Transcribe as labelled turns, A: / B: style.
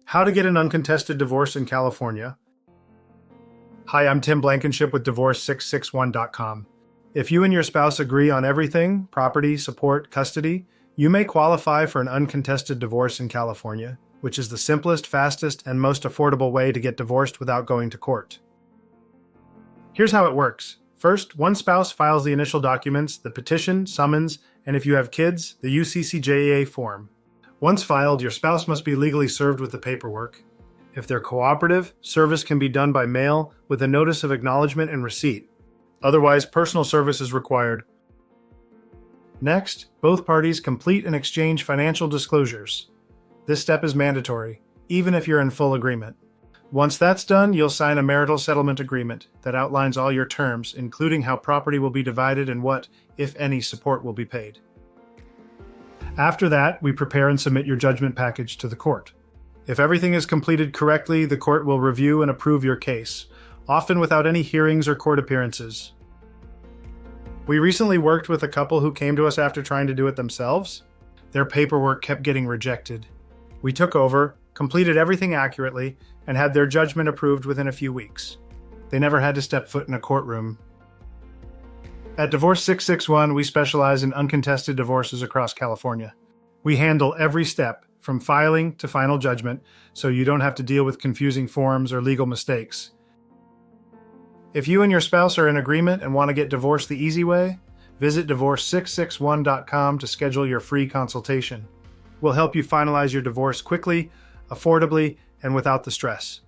A: How to get an uncontested divorce in California. Hi, I'm Tim Blankenship with Divorce661.com. If you and your spouse agree on everything, property, support, custody, you may qualify for an uncontested divorce in California, which is the simplest, fastest, and most affordable way to get divorced without going to court. Here's how it works. First, one spouse files the initial documents, the petition, summons, and if you have kids, the UCCJEA form. Once filed, your spouse must be legally served with the paperwork. If they're cooperative, service can be done by mail with a notice of acknowledgement and receipt. Otherwise, personal service is required. Next, both parties complete and exchange financial disclosures. This step is mandatory, even if you're in full agreement. Once that's done, you'll sign a marital settlement agreement that outlines all your terms, including how property will be divided and what, if any, support will be paid. After that, we prepare and submit your judgment package to the court. If everything is completed correctly, the court will review and approve your case, often without any hearings or court appearances. We recently worked with a couple who came to us after trying to do it themselves. Their paperwork kept getting rejected. We took over, completed everything accurately, and had their judgment approved within a few weeks. They never had to step foot in a courtroom. At Divorce 661, we specialize in uncontested divorces across California. We handle every step, from filing to final judgment, so you don't have to deal with confusing forms or legal mistakes. If you and your spouse are in agreement and want to get divorced the easy way, visit Divorce661.com to schedule your free consultation. We'll help you finalize your divorce quickly, affordably, and without the stress.